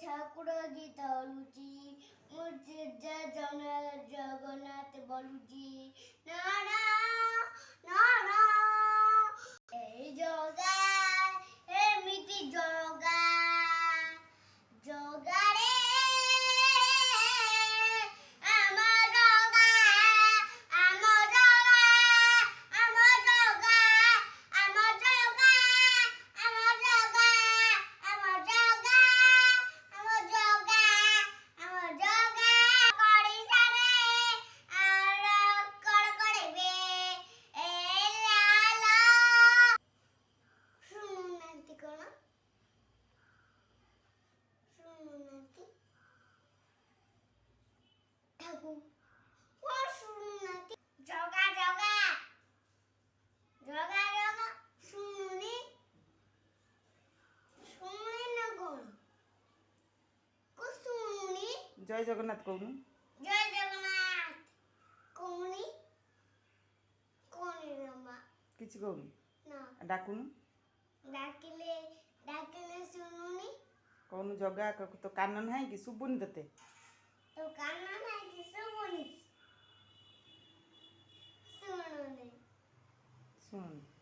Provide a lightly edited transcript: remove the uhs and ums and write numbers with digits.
ঠাকুর গীত বলুচি মোর জেজা জগন্নাথ বলুচি না না না না এই জগা এমিতি জগা জগা রে আমার জগা আমার জগা আমার জগা আমার জগা আমার জগা আমার জগা আমার জগা আমার জগা করি সারে আর কর করবে এই লালা শুনুন নাতি কোন শুনুন নাতি ঠাকুর কোন শুনুন নাতি জগা জগা জগা জগা শুনুনি শুনুনি না কোন শুনুনি জয় জগন্নাথ কৌনু জয় জগন্নাথ কোনি কোনি রমা কিছু কৌনু না ডাকুনু ডাকিলে ডাকিলে শুনুনি কৌনু জଗା তো କାନ ନାହିଁ କି ଶୁଭୁନି ତତେ তো কান্না নাই কি শুনুনি শুনুনি ଶୁଣୁନି